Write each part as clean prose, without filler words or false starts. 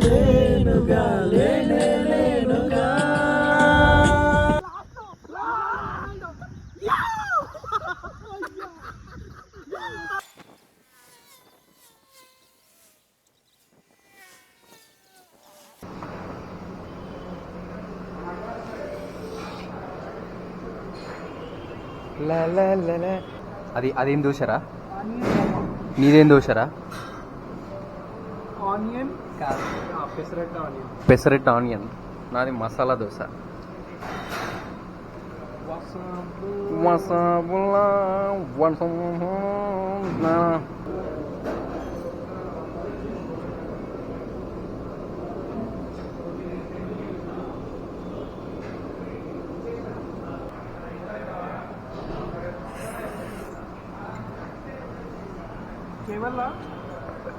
లేనుగా లేనే లేనుగా. అది అదేం దోశరా? నీదేం దోశరా? Onion pesarattu onion. నాది మసాలా దోశ. మసాబుల్లా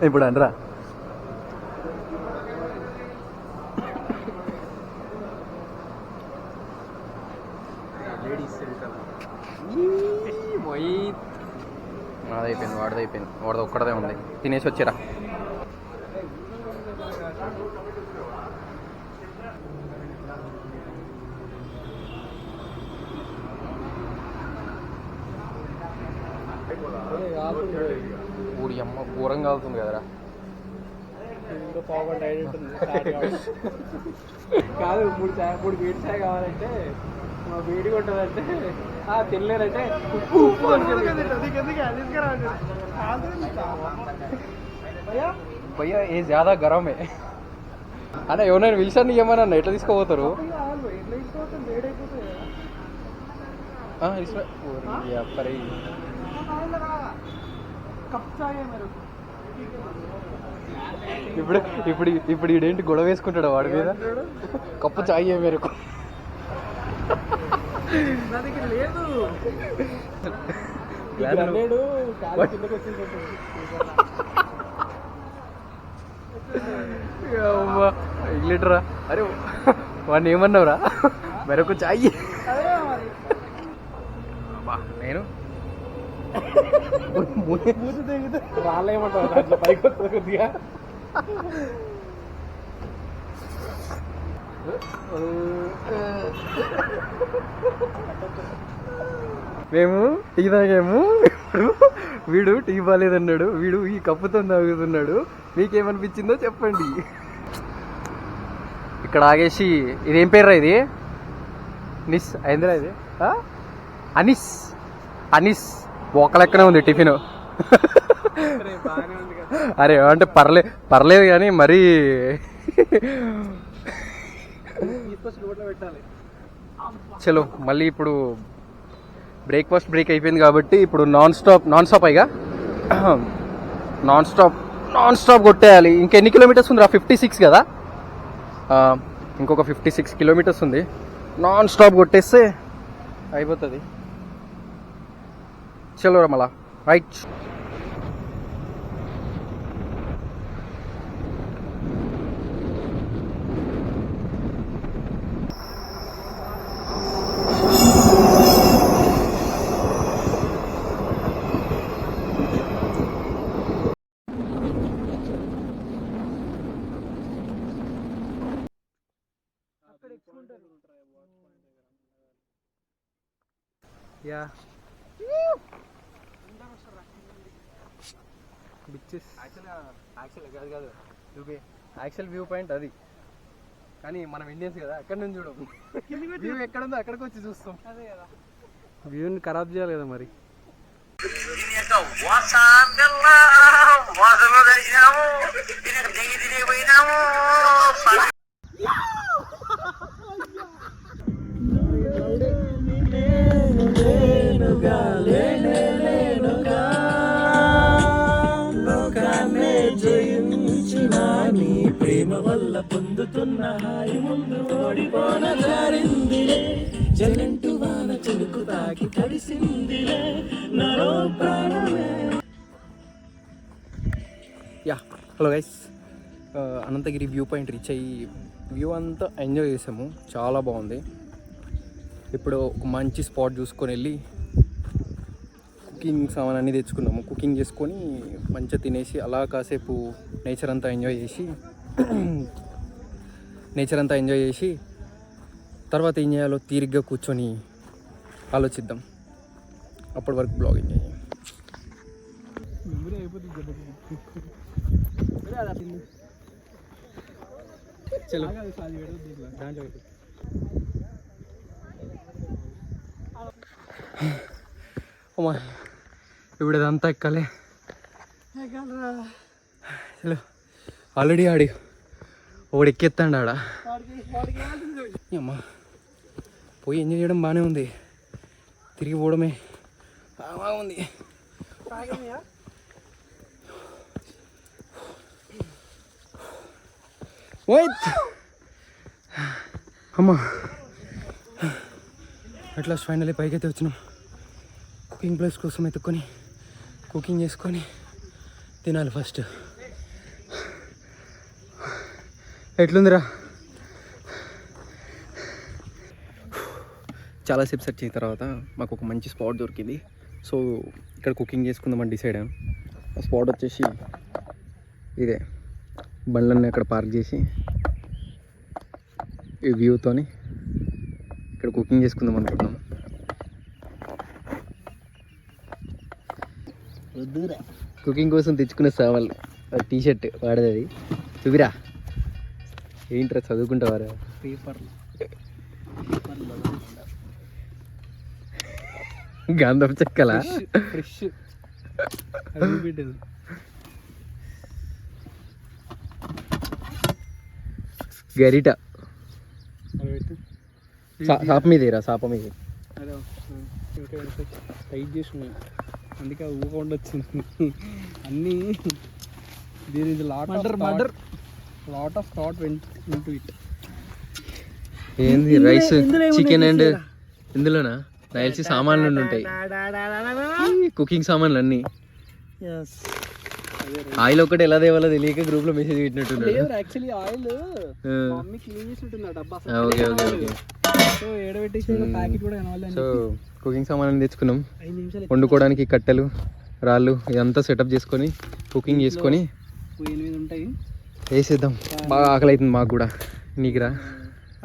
ఇప్పుడు అనరా. నాదైపోయింది, వాడిదైపోయింది. వాడిది ఒక్కడదే ఉంది. తినేసి వచ్చిరా. ఊడి అమ్మ ఘోరంగా అవుతుంది కదరా. కాదు, మూడు వేడి చాయ్ కావాలంటే వేడిగా ఉంటుందంటే తినలేదంటే ఉప్పు ఉప్పు భయ్యా ఏ జ్యాదా గరమే అన్న. ఎవరైనా విల్సన్ ఏమన్నా ఎట్లా తీసుకోపోతారు? ఇప్పుడు ఇప్పుడు ఇప్పుడు ఈడేంటి గొడవ వేసుకుంటాడు వాడి మీద. కప్పు చాయ్ మేరకు లేదు. లీటరా? అరే వాడిని ఏమన్నావురా? మెరకు చాయ్. నేను రాలేమంటావు అట్లా పైకి వస్తుంది కొద్దిగా. మేము టీ తాగాము. ఇప్పుడు వీడు టీ బాగాలేదన్నాడు. వీడు ఈ కప్పుతో తాగుతున్నాడు. మీకేమనిపించిందో చెప్పండి. ఇక్కడ ఆగేసి ఇదేం పేర్రా? ఇది నిస్ అయిందిరా. ఇది అనిస్. అనిస్ బోకలెక్కనే ఉంది టిఫిన్. అరే అంటే పర్లేదు కానీ మరీ చలో మళ్ళీ ఇప్పుడు బ్రేక్ఫాస్ట్ బ్రేక్ అయిపోయింది కాబట్టి ఇప్పుడు నాన్ స్టాప్ అయిగా నాన్ స్టాప్ కొట్టేయాలి. ఇంకెన్ని కిలోమీటర్స్ ఉంది రా? 56 కదా. ఇంకొక 56 కిలోమీటర్స్ ఉంది. నాన్ స్టాప్ కొట్టేస్తే అయిపోతుంది. చలో రా మళ్ళా రైట్. యా బిచెస్ యాక్చువల్ వ్యూ పాయింట్ అది. కానీ మనం ఇండియన్స్ కదా, అక్కడ నుంచి చూడం. వ్యూ ఎక్కడ ఉందో అక్కడికి వచ్చి చూస్తాం. అదే కదా, వ్యూని ఖరాబ్ చేయాలి కదా మరి. ప్రేమ వల్ల పొందుతున్న హాయి ముందు ఓడిపోన జారిందిలే. జలంటు వాన చినుకు తాకి తడిసిందిలే నరో ప్రాణమే. Ya hello guys, Ananthagiri view point reach అయ్యి వ్యూ అంతా ఎంజాయ్ చేసాము. చాలా బాగుంది. ఇప్పుడు ఒక మంచి స్పాట్ చూసుకొని వెళ్ళి కుకింగ్ సామాన్ అన్నీ తెచ్చుకున్నాము. కుకింగ్ చేసుకొని మంచిగా తినేసి అలా కాసేపు నేచర్ అంతా ఎంజాయ్ చేసి నేచర్ అంతా ఎంజాయ్ చేసి తర్వాత ఏం చేయాలో తీరిగ్గా కూర్చొని ఆలోచిద్దాం. అప్పటి వరకు బ్లాగింగ్ చేయాలి. చలో దాంట్లో అమ్మా ఇప్పుడు ఇదంతా ఎక్కాలి. చలో ఆల్రెడీ ఒకడు ఎక్కేస్తాడు ఆడ. అమ్మా పోయి ఎంజాయ్ చేయడం బాగానే ఉంది, తిరిగి పోవడమే బాగుంది. అమ్మా అట్లా ఫైనల్లీ పైకి అయితే వచ్చినాం. కుకింగ్ ప్లేస్ కోసం ఎత్తుక్కొని కుకింగ్ చేసుకొని తినాలి ఫస్ట్. ఎట్లుందిరా? చాలాసేపు సెర్చ్ అయిన తర్వాత మాకు ఒక మంచి స్పాట్ దొరికింది. సో ఇక్కడ కుకింగ్ చేసుకుందామని డిసైడ్ అయ్యాం. ఆ స్పాట్ వచ్చేసి ఇదే, బండ్లన్నీ అక్కడ పార్క్ చేసి ఈ వ్యూతోని ఇక్కడ కుకింగ్ చేసుకుందాం అనుకుంటున్నాం. కుకింగ్ కోసం తెచ్చుకునే సామాన్లు, టీషర్ట్ వాడేది, అది చూపిరా. ఏంట్రా చదువుకుంటావారా? పేపర్లు గంధం చెక్కల ఫ్రెష్ గరిట సాప మీదేరా, సాప మీద టైట్ చేసుకున్నాయి, అందుకే ఊకుండా వచ్చింది అన్నీ. దీని ఇది lot of thought vent into it. ఏంది రైస్, చికెన్ అండ్ ఇందులోనా రైల్స్ సామాన్లు ఉంటాయి, కుకింగ్ సామాన్లు అన్నీ. ఆయిల్ ఒకటి ఎలా తేవాలో తెలియక గ్రూప్ లో మెసేజ్ పెట్టినట్టున్నాడు. యాక్చువల్లీ ఆయిల్ మమ్మీ క్లీన్ చేసి ఉంటుంది డబ్బా. Okay okay okay. సో ఏడబెట్టేసి ప్యాకెట్ కూడా కనవాలి. సో కుకింగ్ సామాన్లు తెచ్చుకున్నాం. వండుకోవడానికి కట్టెలు, రాళ్ళు ఇదంతా సెటప్ చేసుకొని కుకింగ్ చేసుకొని 8 ఉంటాయి వేసేద్దాం. బాగా ఆకలి అవుతుంది మాకు కూడా. నీకురా?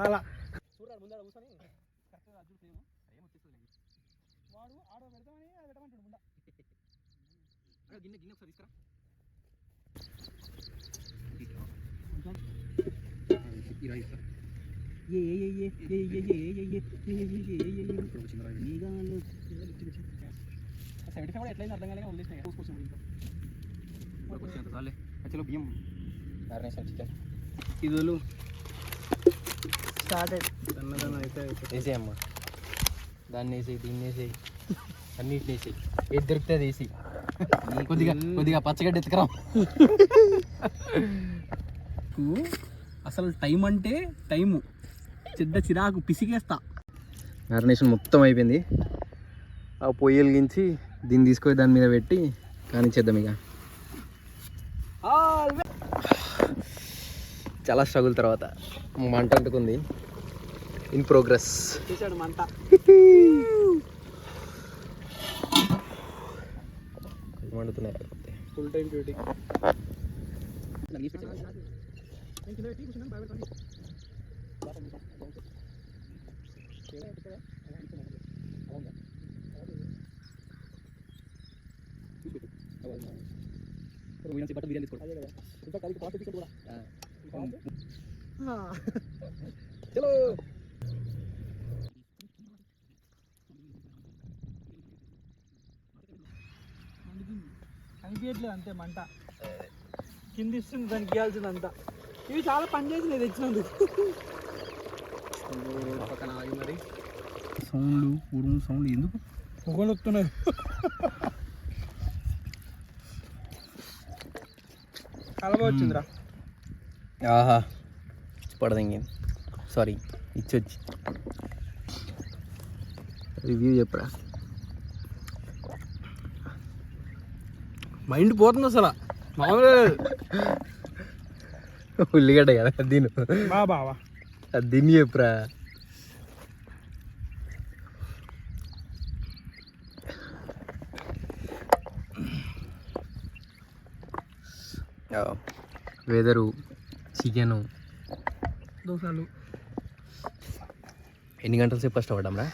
అలా ఇదులు స్టార్టెడ్ అన్నదానం అయితే వేసేయమ్మా. దాన్ని వేసేయి, దీన్ని వేసేయి, అన్నిటిని వేసేయి, ఏది దొరికితే అది వేసి కొద్దిగా పచ్చగడ్డ ఎత్తుకరా. అసలు టైం అంటే టైము చెడ్డ చిరాకు పిసికేస్తా. మ్యారినేషన్ మొత్తం అయిపోయింది. ఆ పొయ్యి వెలిగించి దీన్ని తీసుకొని దాని మీద పెట్టి కానిచ్చేద్దాం. ఇక చాలా స్ట్రగుల్ తర్వాత మంట అంటుకుంది. In progress. మంట మండుతున్నాయి. Full time duty. అనిపించట్లేదు అంతే, మంట కింద ఇస్తుంది దానికి గీయాల్సింది అంతా. ఇవి చాలా పని చేసినాయి తెచ్చినందుకు. పక్కన ఆగి మరి సౌండ్లు, ఉరుము సౌండ్లు ఎందుకు పొగలు వస్తున్నాయి. కలవ వచ్చిందిరా. ఆహా పడదంగి. సారీ, ఇచ్చొచ్చి రివ్యూ చెప్పరా. మైండ్ పోతుంది అసలు. మామూలుగా ఉల్లిగడ్డ కదా దీని బావా, అది దీన్ని చెప్పురా. వెదరు చికెను దోశలు. ఎన్ని గంటల సేపు కష్టపడ్డాం రా?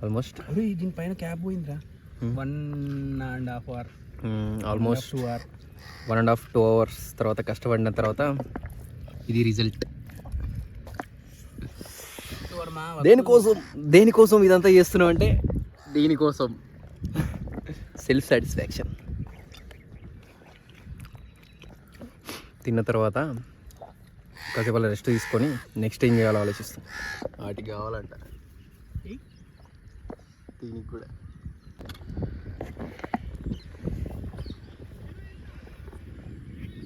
ఆల్మోస్ట్ అరే దీనిపైన క్యాప్ పోయిందిరా. 1.5 hours. Almost 2 hours. 1.5 2 hours తర్వాత కష్టపడిన తర్వాత ఇది రిజల్ట్. దేనికోసం ఇదంతా చేస్తున్నావు అంటే దీనికోసం సెల్ఫ్ సాటిస్ఫాక్షన్. తిన్న తర్వాత కాసేపు రెస్ట్ తీసుకొని నెక్స్ట్ ఏం చేయాలో ఆలోచిస్తాం. వాటికి కావాలంట దీనికి కూడా.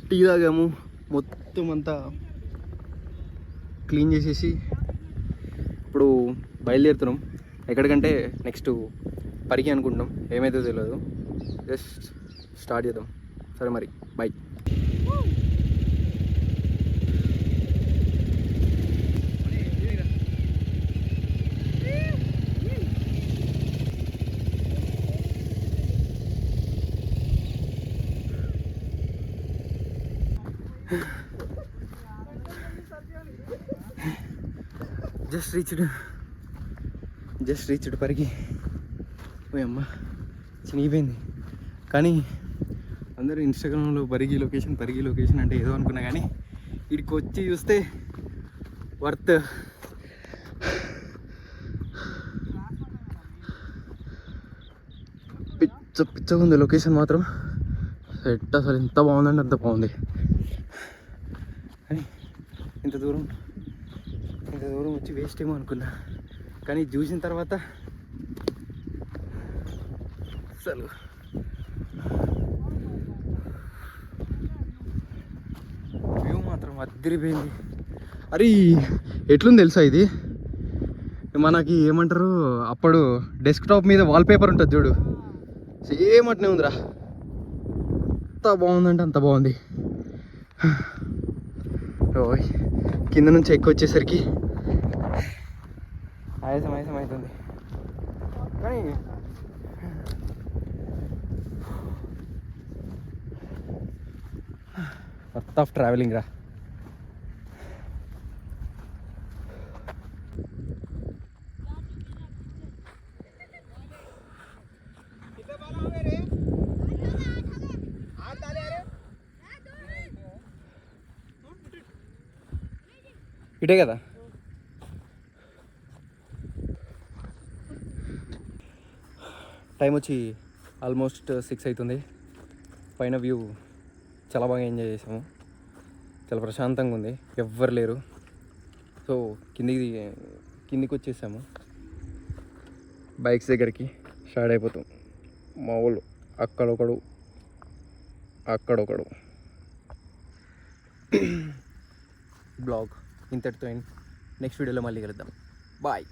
టీ తాగాము, మొత్తం అంతా క్లీన్ చేసేసి ఇప్పుడు బయలుదేరుతున్నాం. ఎక్కడికంటే నెక్స్ట్ పరికి అనుకుంటున్నాం, ఏమైతే తెలియదు. జస్ట్ స్టార్ట్ చేద్దాం. సరే మరి బాయ్. జస్ట్ రీచ్డ్ పరికి. ఓ అమ్మ చినిగిపోయింది. కానీ అందరూ ఇన్స్టాగ్రామ్లో పరిగి లొకేషన్ అంటే ఏదో అనుకున్నా, కానీ ఇక్కడికి వచ్చి చూస్తే వర్త్. పిచ్చగా ఉంది లొకేషన్ మాత్రం. సెట్ అసలు ఎంత బాగుందంటే అంత బాగుంది. కానీ ఇంత దూరం వచ్చి వేస్ట్ ఏమో అనుకున్నా, కానీ చూసిన తర్వాత అసలు వ్యూ మాత్రం అదిరిపోయింది. అరే ఎట్లుంది తెలుసా, ఇది మనకి ఏమంటారు అప్పుడు డెస్క్టాప్ మీద వాల్పేపర్ ఉంటుంది చూడు, సేమ్ అట్నే ఉందిరా. ఎంత బాగుందంటే అంత బాగుంది. ఓయ్ కింద నుంచి ఎక్కువ వచ్చేసరికి ఆయాసం అవుతుంది. కానీ వర్త్ ఆఫ్ ట్రావెలింగ్ రా. ఇటే కదా. టైం వచ్చి ఆల్మోస్ట్ 6 అవుతుంది. పైన వ్యూ చాలా బాగా ఎంజాయ్ చేసాము. చాలా ప్రశాంతంగా ఉంది, ఎవ్వరు లేరు. సో కిందికి వచ్చేసాము. బైక్స్ దగ్గరికి స్టార్ట్ అయిపోతాం. మా వాళ్ళు అక్కడొకడు బ్లాగ్ ఇంతటితో నెక్స్ట్ వీడియోలో మళ్ళీ కలుద్దాం. బాయ్.